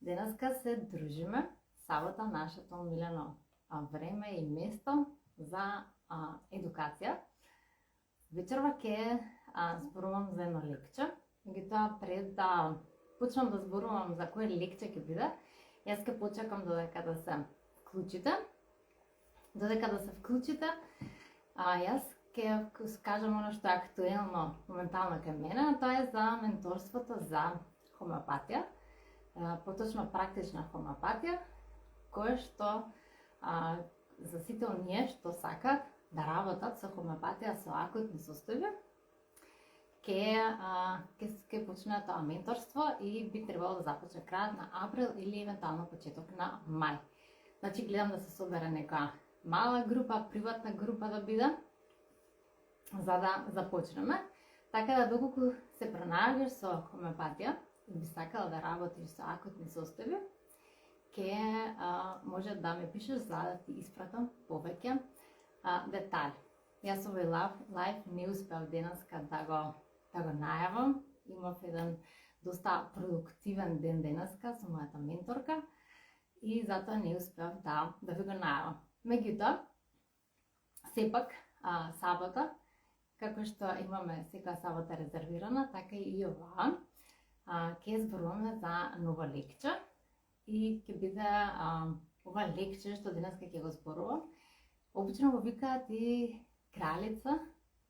Денеска се дружиме, сабота нашето милено време и место за едукација. Вечерва ќе зборувам за едно лекче, меѓутоа пред да почнам да зборувам за кое лекче ќе биде, јас ќе почекам додека да се вклучите. Додека да се вклучите, јас ќе скажам оно што е актуелно моментално кај мене, а тоа е за менторството за хомеопатија, поточно практична хомеопатија, кое што за сите оние што сакат да работат со хомеопатија со акутни состојби, ќе почне тоа менторство и би требало да започне крајот на април или евентуално почеток на мај. Значи гледам да се собере нека мала група, приватна група да биде, за да започнеме. Така да доколку се пронајдеш со хомеопатија и би сакала да работиш со акутни состојби, ќе може да ме пишеш за да ти испратам повеќе детали. Јас овој лайв не успеав денеска да го најавам. Имав еден доста продуктивен ден денеска со мојата менторка и затоа не успеав да ви го најавам. Меѓутоа, сепак сабота, како што имаме секоја сабота резервирана, така и оваа, ќе зборуваме за ново лекче и ќе биде ова лекче што денеска ќе го зборувам. Обично го викаат и кралица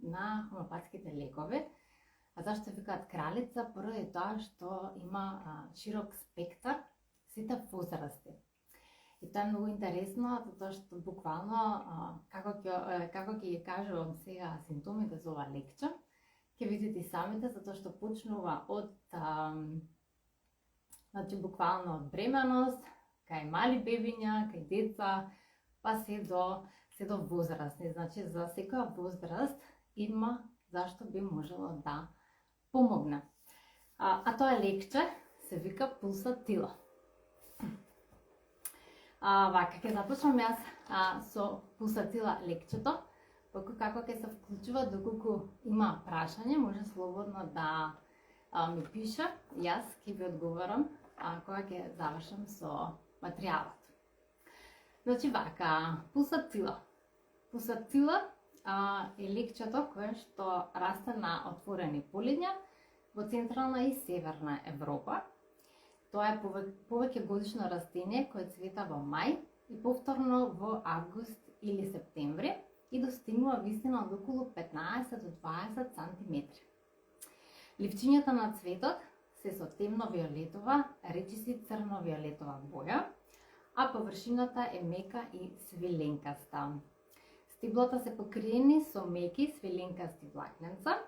на хомеопатските лекови. А зашто викаат кралица? Поради тоа што има широк спектар сите возрасти. И тоа е многу интересно, затоа што буквално како ќе ги кажувам сега симптомите за ова лекче, ќе видите и самите, затоа што почнува од значи буквално од бременост, кај мали бебиња, кај деца, па се до возрастни. Значи за секоја возраст има зашто би можело да помогне. А тоа лекче се вика пулсатила. Вака, ќе започнам јас со пулсатила лекчето, како ќе се вклучува, доколку има прашање, може слободно да ми пише, јас ќе ви одговорам кога ќе завршам со материјалот. Значи вака, пулсатила. Пулсатила е лекчето кое што расте на отворени полиња во централна и северна Европа. Тоа е повеќе годишно растение кое цвета во мај и повторно во август или септември и достигнува висина од околу 15 до 20 сантиметри. Ливчињата на цветот се со темно-виолетова, речиси црно-виолетова боја, а површината е мека и свиленкаста. Стиблата се покриени со меки свиленкасти влакненца.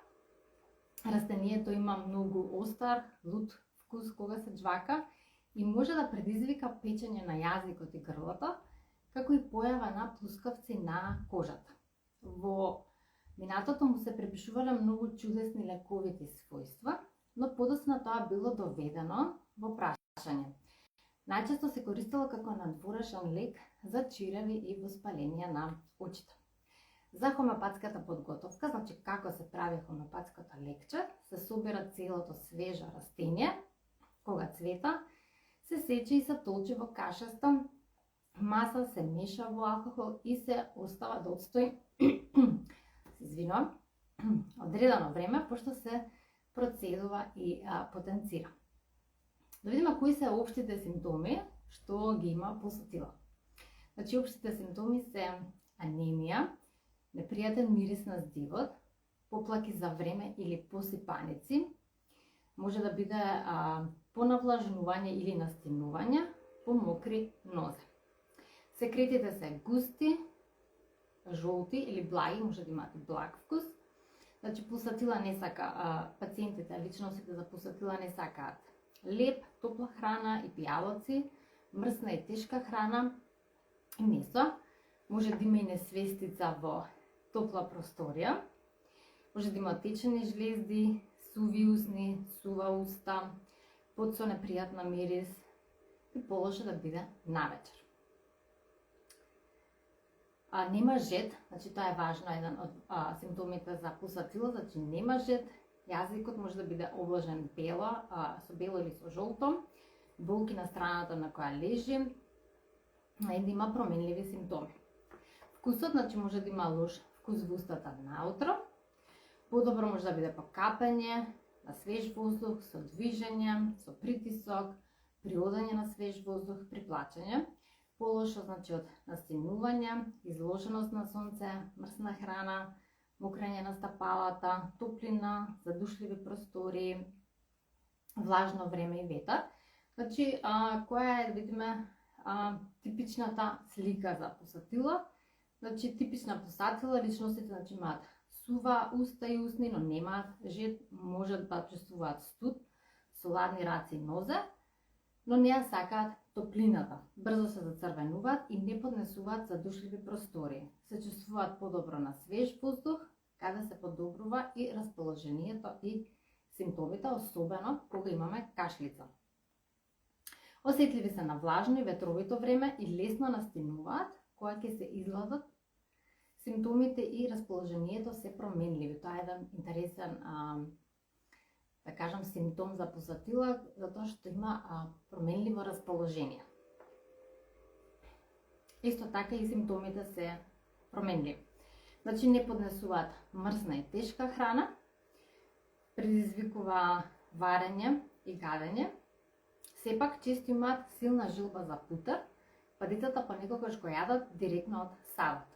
Растението има многу остар, лут вкус кога се џвака и може да предизвика печење на јазикот и грлото, како и појава на плускавци на кожата. Во минатото му се припишувале многу чудесни лековити својства, но подоцна тоа било доведено во прашање. Најчесто се користело како надворешен лек за чиреви и воспаление на очите. За хомеопатската подготовка, значи како се прави хомеопатското лекче, се собира целото свежо растение, кога цвета, се сече и се толчи во кашеста маса, се меша во алкохол и се остава да отстои одредено време, пошто се процедува и потенцира. Да видиме кои се општите симптоми што ги има пулсатила. Значи општите симптоми се анемија, непријатен мирис на здивот, поплаки за време или посипаници, може да биде понавлажнување или настинување, помокри нозе. Секретите се густи, жолти или благи, може да имате благ вкус. Значи пулсатила не сака, пациентите, личностите за пулсатила не сакаат леп, топла храна и пијалоци, мрсна и тешка храна и месо. Може да има и несвестица во топла просторија. Може да има течени жлезди, суви усни, сува уста, пот со непријатна мирис и полошо да биде навечер. Нема жет, значи тоа е важно, еден од симптомите за пулсатила, значи нема жет, јазикот може да биде обложен бело, со бело или со жолто, болки на страната на која лежи и да има променливи симптоми. Вкусот, значи може да има лош вкус во устата наутро, подобро може да биде покапање на свеж воздух, со движење, со притисок, при одење на свеж воздух, при плачење. Полошо, значи од настинување, изложеност на сонце, мрсна храна, мокрење на стапалата, топлина, задушливи простори, влажно време и ветар. Значи, која е, да видиме, типичната слика за пусатила. Значи, типична пусатила, личностите, значи, имаат сува уста и усни, но немаат жед, можат да чувствуваат студ, со ладни раце и нозе, но не ја сакаат топлината. Брзо се зацрвенуваат и не поднесуваат задушливи простори. Се чувствуваат подобро на свеж воздух, каде се подобрува и расположението и симптомите, особено кога имаме кашлица. Осетливи се на влажно и ветровито време и лесно настинуваат, кога ќе се изладат. Симптомите и расположението се променливи. Тоа е еден интересен, да кажам, симптом за пусатила, затоа што има променливо расположение. Исто така и симптомите се променливи. Значи, не поднесуваат мрсна и тешка храна, предизвикува варење и гадење. Сепак, често имаат силна жилба за путер, па децата понекогаш го јадат директно од салат.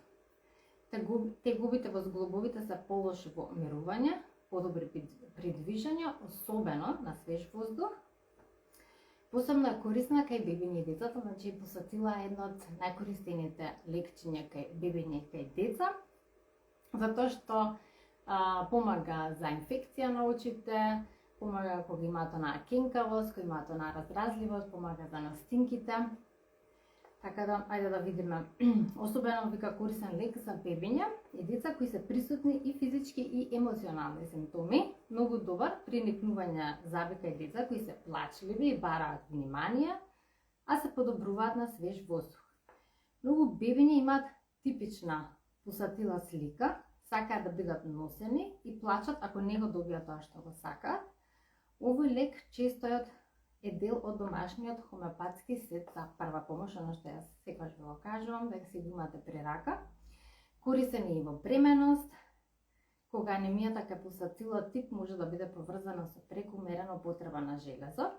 Тегубите во зглобовите се полоши во мирување, подобри при движење, особено на свеж воздух. Посебно е корисна кај бебиња и децата, значи пусатила е едно од најкористените лекчиња кај бебиња и кај деца, затоа што помага за инфекција на очите, помага кога имаат онаа кенкавост, кога имаат онаа разразливост, помага за настинките. Така да, ајде да видиме, особено вика корисен лек за бебиња и деца кои се присутни и физички и емоционални симптоми. Многу добар при никнување забика и деца кои се плачливи и бараат внимание, а се подобруваат на свеж воздух. Многу бебиња имаат типична пусатила слика, сакаат да бидат носени и плачат ако не го добијат тоа што го сакаат. Овој лек често е дел од домашниот хомеопатски сет за прва помош, оно што јас секогаш ви го кажувам, дека си го имате при рака. Корисен е и во бременост, кога анемијата кај пусатила тип може да биде поврзана со прекумерена употреба на железо.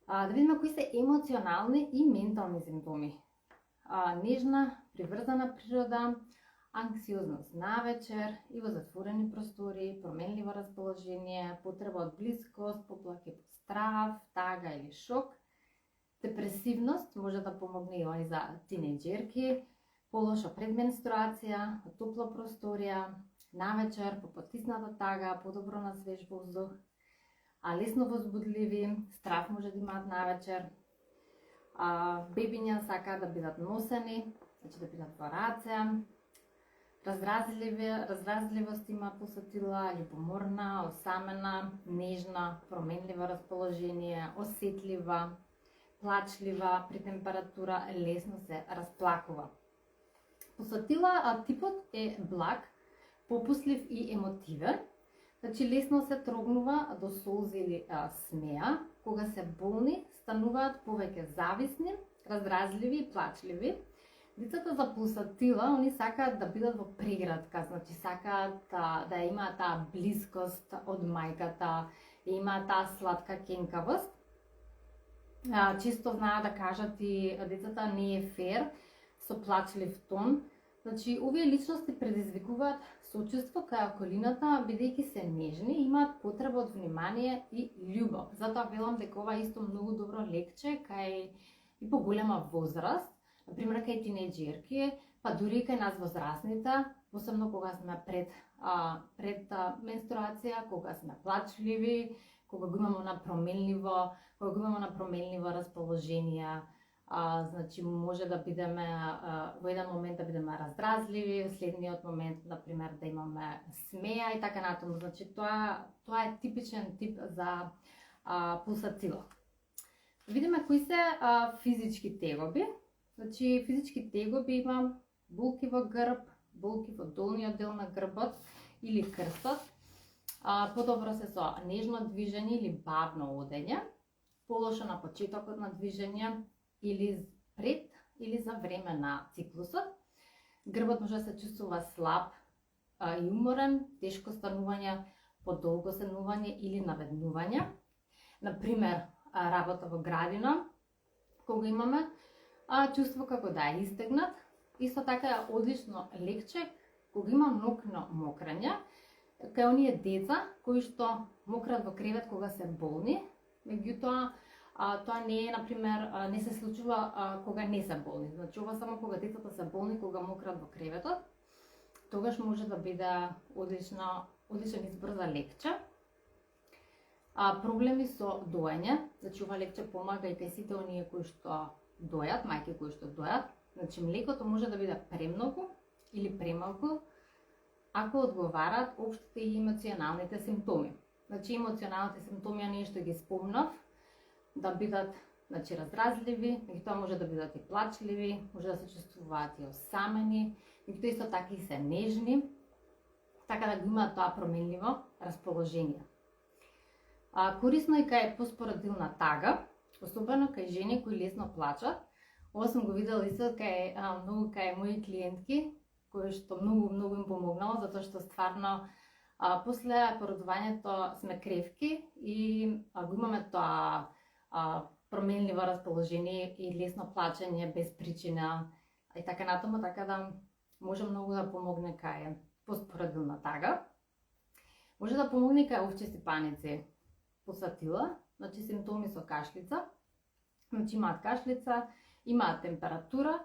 Да видиме кои се емоционални и ментални симптоми. Нежна, приврзана природа, анксиозност навечер и во затворени простори, променливо расположение, потреба од блискост, поплаки по страв, тага или шок. Депресивност може да помогне и за тинејџерки, полоша пред менструација, топла просторија, навечер, по потисната тага, подобро на свеж воздух, лесно возбудливи, страв може да имаат навечер. Бебиња сакаат да бидат носени, значи да бидат во раце. Разразливост има пусатила, љубоморна, осамена, нежна, променливо расположение, осетлива, плачлива, при температура лесно се расплакува. Пусатила типот е благ, попуслив и емотивен, значи лесно се трогнува до солзи или смеа, кога се болни стануваат повеќе зависни, разразливи и плачливи. Децата за пусатила, они сакаат да бидат во преградка, значи сакаат да имаат таа блискост од мајката, имаат таа сладка кенкавост. Често знаат да кажат и децата не е фер, со плачлив тон. Значи, овие личности предизвикуваат сочувство кај околината, бидејќи се нежни, имаат потреба од внимание и љубов. Затоа велам дека ова е исто многу добро лекче кај и поголема возраст, например кај тинејџерки, па дури кај нас возрастните, посебно кога сме пред менструација, кога сме плачливи, кога го имаме на променливо расположение, значи може да бидеме во еден момент да бидеме раздразливи, во следниот момент например да имаме смеа и така натаму. Значи тоа е типичен тип за пусатила. Видиме кои се физички тегоби. Значи физички тегоби има болки во грб, болки во долниот дел на грбот или крстот. Подобро се со нежно движење или бавно одење. полошо на почетокот на движење или пред или за време на циклусот. Грбот може да се чувствува слаб и уморен, тешко станување, подолго седнување или наведнување. Например, работа во градина, кога имаме чувство како да е истегнат. Исто така е одлично лекче кога има нокно мокрење, кај оние деца кои што мократ во кревет кога се болни, меѓутоа тоа не е, например, не се случува кога не се болни. Значи, ова само кога децата се болни, кога мократ во креветот, тогаш може да биде одличен избор за лекче. Проблеми со доење, значи ова лекче помага и кај сите оние кои што дојат, мајки кои што дојат. Значи, млекото може да биде премногу или премалку, ако одговарат општите и емоционалните симптоми. Значи, емоционалните симптоми е нешто ги спомнав, да бидат, значи, разразливи, меѓутоа може да бидат и плачливи, може да се чувствуваат и осамени, меѓутоа исто така и се нежни, така да го имаат тоа променливо расположение. Корисно и кај поспородилна тага, особено кај жени кои лесно плачат. Ова сум го видела исто кај мои клиентки, кои што многу им помогнало, затоа што стварно после породувањето сме кревки и го имаме тоа променливо расположение и лесно плачење без причина и така натаму, така да може многу да помогне кај поспородилна тага. Може да помогне кај овче сипаници, пусатила, значи симптоми со кашлица, значи имаат кашлица, имаат температура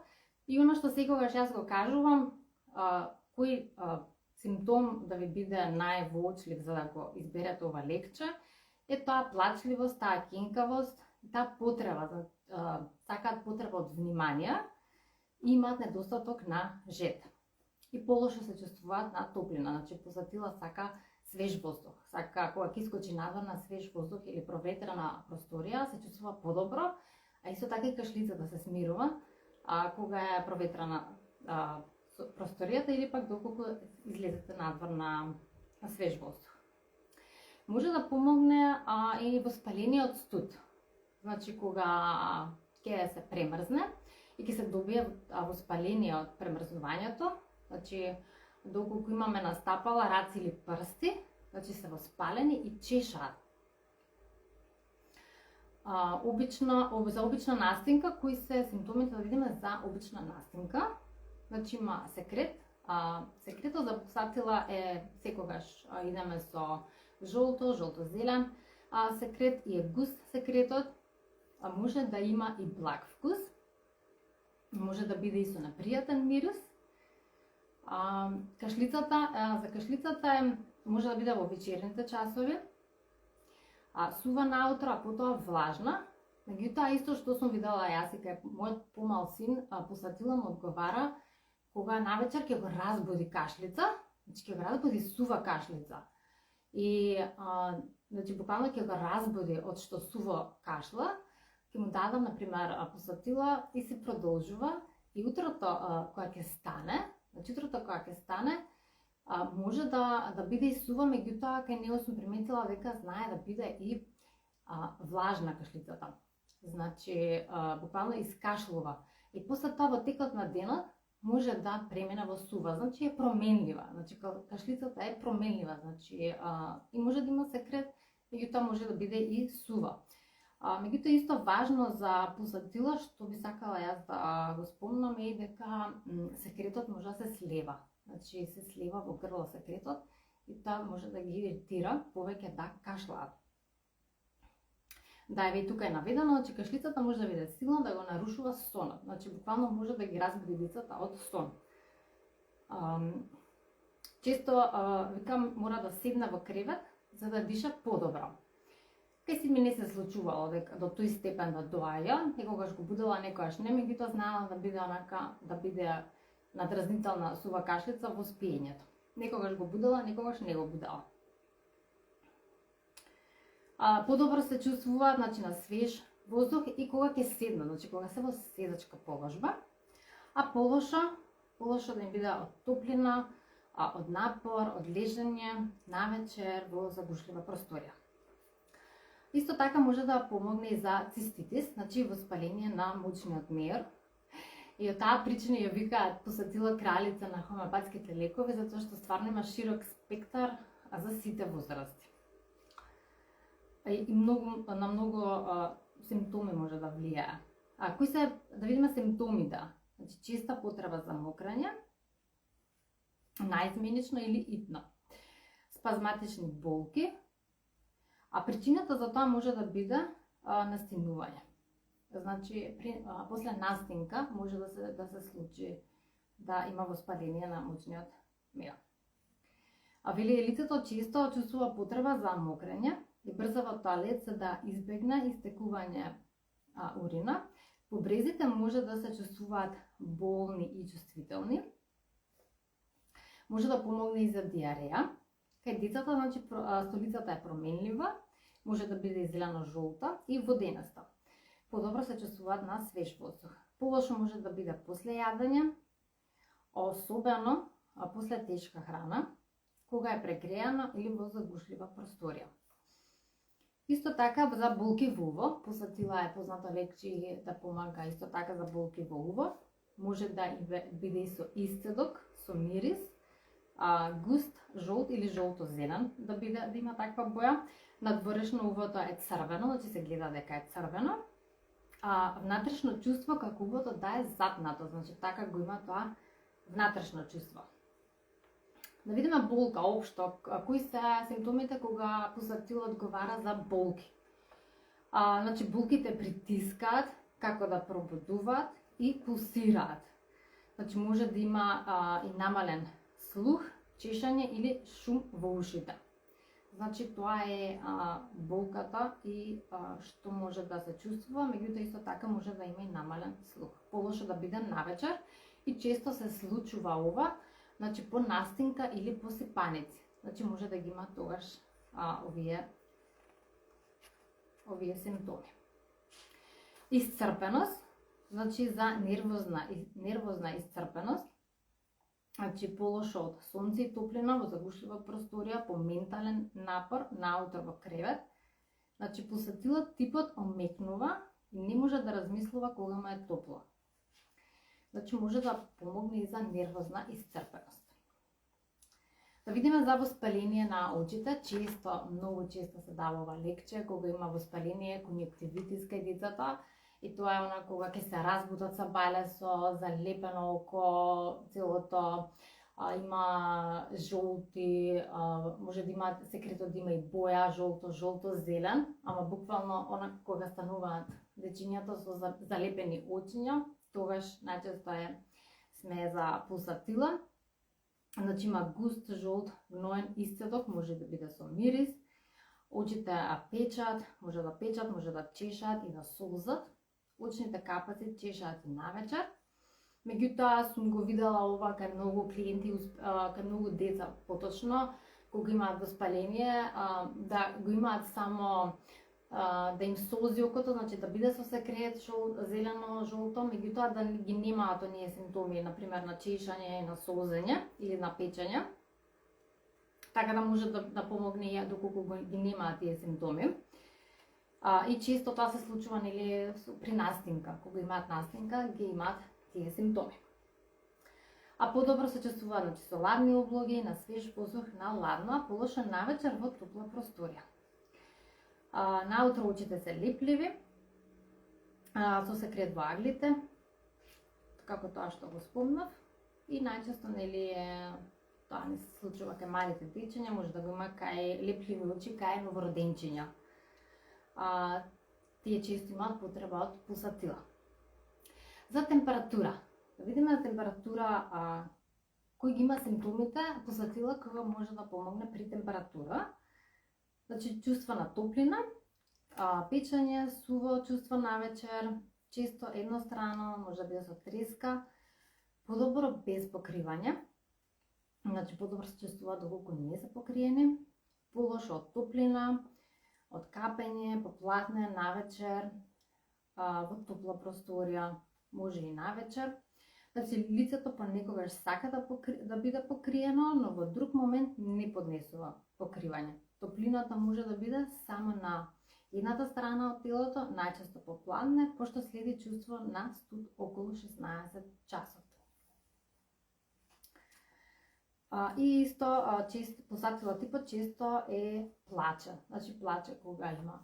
и оно што секогаш јас го кажувам, кој симптом да ви биде највоочлив за да го изберете ова лекче, е тоа плачливост, таа кенкавост, таа потреба, сакаат потреба од внимание и имаат недостаток на жет. И полошо се чувствуваат на топлина, значи пусатила сака свеж воздух, сака кога ќе искочи надвор на свеж воздух или проветрена просторија, се чувствува подобро, а исто така и кашлицата се смирува кога е проветрена просторијата или пак доколку излезете надвор на свеж воздух. Може да помогне и воспаление од студ. Значи, кога ќе се премрзне и ќе се добие воспаление од премрзнувањето, значи, доколку имаме настапала раци или прсти, значи се воспалени и чешаат. За обична настинка, кои се симптомите да видиме за обична настинка? Значи има секрет. Секретот за пусатила е секогаш идеме со жолто-зелен секрет и е густ секретот. Може да има и благ вкус. Може да биде и со непријатен мирис. За кашлицата може да биде во вечерните часови. Сува наутро, а потоа влажна. Меѓутоа, исто што сум видела јас и кај мојот помал син, пусатила му одговара кога навечер ќе го разбуди кашлица, значи ќе го разбуди сува кашлица. И значи буквално ќе го разбуди од што суво кашла, ќе му дадам, например, пусатила и се продолжува и утрото кога ќе стане, може да биде и сува, меѓутоа кај него сум приметила дека знае да биде и влажна кашлицата. Значи, буквално искашлува. И после тоа во текот на денот може да премине во сува, значи е променлива. Значи, кашлицата е променлива, значи и може да има секрет, меѓутоа може да биде и сува. Меѓутоа исто важно за пусатила, што би сакала јас да го спомнам, е дека секретот може да се слева. Значи се слева во грло секретот и тоа може да ги иритира повеќе да кашлаат. Да, еве тука е наведено, значи кашлицата може да биде силна, да го нарушува сонот. Значи буквално може да ги разбуди децата од сон. Често викам мора да седне во кревет за да диша подобро. Кај си ми не се случувало дека до тој степен да доаѓа, некогаш го будела, некогаш не, меѓутоа знаела да биде надразнителна сува кашлица во спиењето. Некогаш го будела, некогаш не го будела. Подобро се чувствува, значи, на свеж воздух и кога ќе седнат, значи кога се во седачка положба, а полошо да им биде од топлина, од напор, од лежење навечер во задушлива просторија. Исто така може да помогне и за циститис, значи воспаление на мочниот мејор. И од таа причина ја викаат посетила кралица на хомеопатските лекови, затоа што стварно има широк спектар за сите возрасти. И на многу симптоми може да влијае. Кои се, да видиме симптомите? Значи, честа потреба за мокрење, наизменично или итно, спазматични болки, а причината за тоа може да биде настинување. Значи, после настинка може да се случи да има воспаление на мочниот мејор. Вели лицето често чувствува потреба за мокрење и брза во тоалет за да избегне истекување урина. Побрезите може да се чувствуваат болни и чувствителни. Може да помогне и за диареја. Кај децата, значи, столицата е променлива, може да биде зелено-жолта и воденаста. Подобро се чувствуваат на свеж воздух. Полошо може да биде после јадење, особено после тешка храна, кога е прегреано или во загушлива просторија. Исто така за болки во уво, посетила е позната лекчи да помага исто така за болки во уво, може да биде и со исцедок, со мирис, густ, жолт или жолто-зелен, да има таква боја. Надворешно увото е црвено, значи се гледа дека е црвено. Внатрешно чувство како увото да е затнато, значи така го има тоа внатрешно чувство. Да видиме болка општо, кои се симптомите кога посетил одговара за болки. Значи болките притискаат, како да пробудуваат и пулсираат. Значи може да има и намален слух, чешање или шум во ушите. Значи тоа е болката и што може да се чувствува, меѓутоа исто така може да има и намален слух. Полошо да биде навечер и често се случува ова, значи по настинка или по сипаници. Значи може да ги има тогаш овие симптоми. Исцрпеност, значи за нервозна исцрпеност, значи полошо од сонце и топлина во загушлива просторија, по ментален напор наутро во кревет. Значи посетилот типот омекнува и не може да размислува кога му е топло. Значи може да помогне и за нервозна исцрпеност. Да видиме за воспаление на очите, многу често се дава ова лекче кога има воспаление, конјуктивитис кај децата, и тоа е она кога ќе се разбудат са балесо, залепено око, целото, има жолти, може да има секретот да има и боја, жолто-зелен, ама буквално она кога стануваат дечињата со залепени очиња, тогаш најчесто сме за пулсатила. Значи има густ, жолт, гноен исцедок, може да биде со мирис. Очите печат, може да чешат и да солзат. Очните капаци чешаат и навечер. Меѓутоа сум го видела ова кај многу клиенти, кај многу деца поточно, кога имаат воспаление, да го имаат само да им солзи окото, значи да биде со секрет зелено-жолто, меѓутоа да ги немаат оние симптоми, например на чешање, на солзење или на печење. Така да може да помогне доколку ги немаат тие симптоми. И често тоа се случува при настинка, кога имаат настинка, ги имаат тие симптоми. Подобро се чувствуваат, значи со ладни облоги, на свеж воздух, на ладно, а полошо навечер во топла просторија. Наутро очите се лепливи, со секрет во аглите, како тоа што го спомнав, и најчесто тоа не се случува кај малите дечиња, може да го има кај лепливи очи, кај новороденчиња. Тие често имаат потреба од пулсатила. За температура. Да видиме температура, кој ги има симптомите, пулсатила кога може да помогне при температура. Значи чувства на топлина, печење, суво чувство навечер, често еднострано, може да биде со треска, подобро без покривање. Значи подобро се чувствува доколку не се покриени, полошо од топлина, од капење, поплатне навечер, во топла просторија, може и навечер. Значи лицето понекогаш сака да биде покриено, но во друг момент не поднесува покривање. Топлината може да биде само на едната страна од телото, најчесто попладне, пошто следи чувство на студ околу 16 часот. И исто, пулсатила типот често е плаче. Значи плаче кога има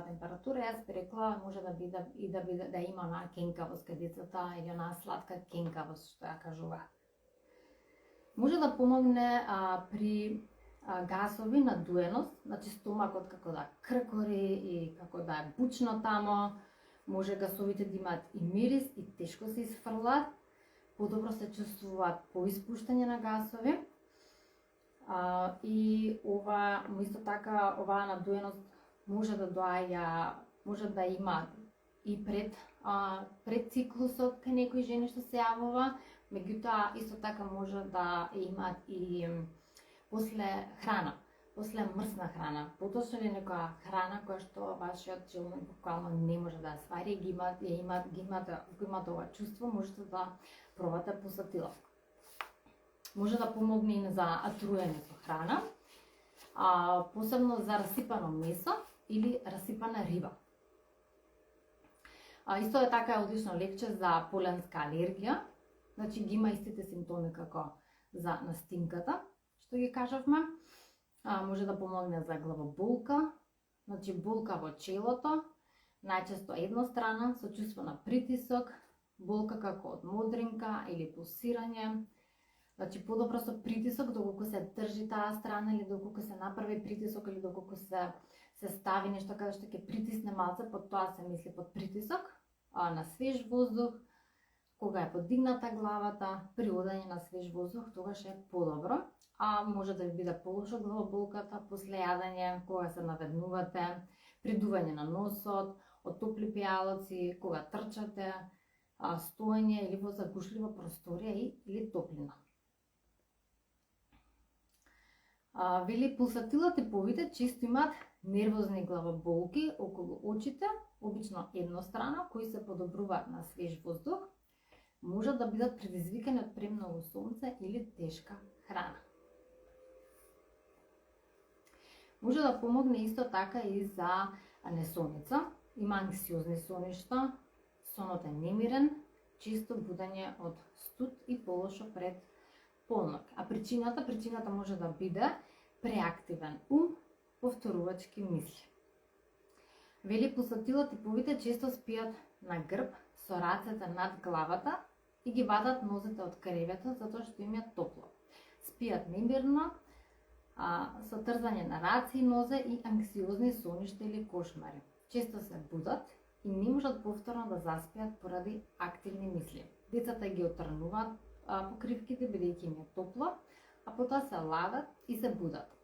температура, јас би рекла, може да биде и да има онаа кенкавост кај децата или онаа сладка кенкавост што ја кажуваат. Може да помогне при гасови надуеност, значи стомакот како да кркори и како да е бучно тамо, може гасовите да имаат и мирис и тешко се изфрлат, подобро се чувствуваат по испуштање на гасови. И ова исто така оваа надуеност може да доаѓа, може да има и пред циклусот кај некои жени што се јавува, меѓутоа исто така може да имаат и после храна, после мрсна храна, поточно ли некоја храна која што вашиот желудок буквално не може да ја свари, ги имате ова чувство, можете да пробате пулсатила. Може да помогне и за труење со храна, посебно за расипано месо или расипана риба. Исто е така одлично лекче за поленска алергија, значи ги има истите симптоми како за настимката, што ги кажавме. Може да помогне за главоболка, значи болка во челото, најчесто еднострана со чувство на притисок, болка како од модринка или пулсирање. Значи подобро со притисок доколку се држи таа страна или доколку се направи притисок или доколку се стави нешто каде што ќе притисне малце, под тоа се мисли под притисок, на свеж воздух, кога е подигната главата, при одење на свеж воздух, тогаш е подобро. Може да ви биде полошо главоболката после јадење, кога се наведнувате, придување на носот, од топли пијалаци, кога трчате, стоење или во загушлива просторија или топлина. Вели пулсатила типовите често имаат нервозни главоболки околу очите, обично еднострано, кои се подобруваат на свеж воздух, можат да бидат предизвикани од премногу сонце или тешка храна. Може да помогне исто така и за несоница, има анксиозни соништа, сонот е немирен, често будење од студ и полошо пред полнок. Причината може да биде преактивен ум, повторувачки мисли. Вели пулсатила типовите често спијат на грб со рацете над главата и ги вадат нозете од креветот затоа што им е топло. Спијат немирно, со трзање на раци и нозе и анксиозни соништа или кошмари. Често се будат и не можат повторно да заспиат поради активни мисли. Децата ги отрнуваат покривките бидејќи им е топло, а потоа се ладат и се будат.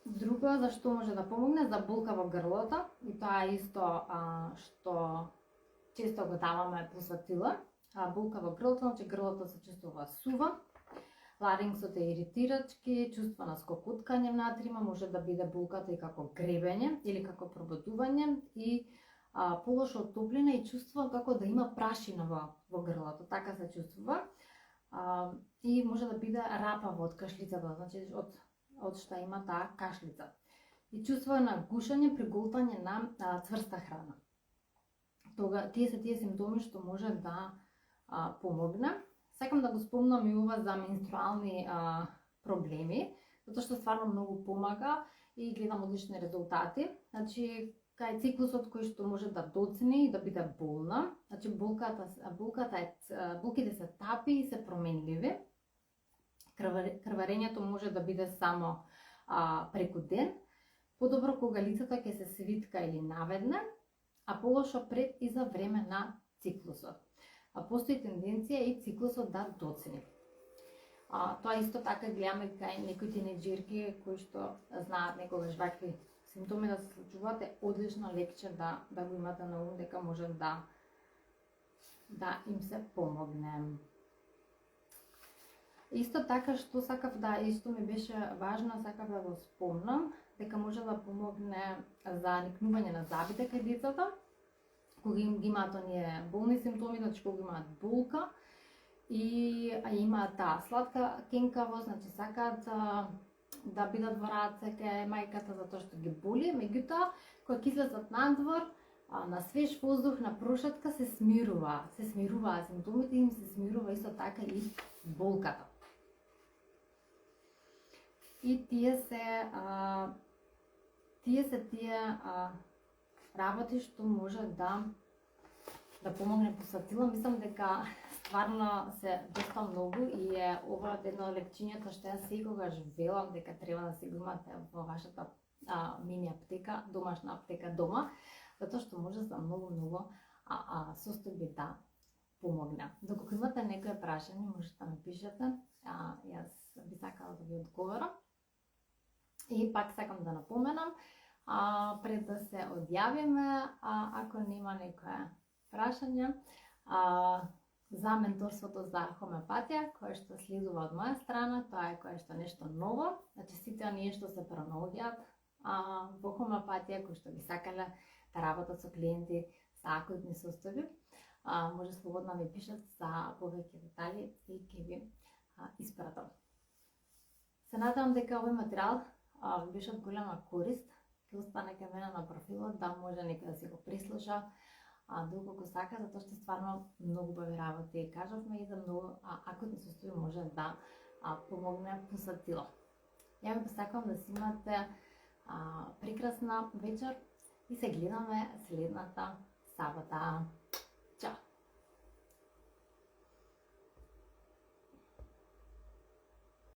Друго зашто може да помогне за болка во грлото, и тоа е исто што често го даваме пулсатила. Болка во грлото, значи грлото се чувствува сува, ларингсот е иритирачки, чувство на скокуткање внатрима, може да биде болката и како гребење или како пробудување и полошо топлина и чувство како да има прашина во грлото, така се чувствува. И може да биде рапаво од кашлицата, значи од што има таа кашлица. И чувство на гушање при голтање на цврста храна. Тие се тие симптоми што може да помогне. Сакам да го спомнам и ова за менструални проблеми, затоа што стварно многу помага и гледам одлични резултати. Значи, кај циклусот кој што може да доцни и да биде болна, значи болките се тапи и се променливи. Крварењето може да биде само преку ден, подобро кога лицето ќе се свитка или наведне, а полошо пред и за време на циклусот. Постои тенденција и циклусот да доцни. Тоа исто така гледаме кај некои тинеџерки кои што знаат некогаш вакви симптоми да се случуваат, е одлично лекче да го имате на ум дека може да им се помогне. Исто така што сакав исто ми беше важно, сакав да го спомнам, дека може да помогне за никнување на зъбите кај децата, кога ги имаат оние болни симптоми, значи кога имаат болка и имаат таа сладка кенкавост, значи сакаат да бидат во раце кај мајката затоа што ги боли, меѓутоа кога ќе излезат надвор, на свеж воздух, на прошетка се смируваат, симптомите им се смирува исто така и болката. И тие работи што може да помогне пусатило. Мислам дека стварно се доста многу и е ова едно од лекчињата што јас секогаш велам дека треба да се го имате во вашата мини аптека, домашна аптека дома, затоа што може за многу состојби да помогне. Доколку имате некои прашања, можете да напишете, јас би сакала да ви одговорам. И пак сакам да напоменам, пред да се одјавиме, ако нема некоја прашање, за менторството за хомеопатија, кое што следува од моја страна, тоа е кое што нешто ново. Значи сите оние што се пронаоѓаат во хомеопатија, кои што би сакале да работат со клиенти со акутни состојби, може слободно ми пишат за повеќе детали и ќе ви испратам. Се надевам дека овој материјал ви беше од голема корист, ќе остане кај мене на профилот, да може некој да си го прислуша, доколку сака, затоа што стварно многу убави работи кажавме и за многу акутни состојби може да помогне пусатило. Ја ви посакувам да си имате прекрасна вечер и се гледаме следната сабота.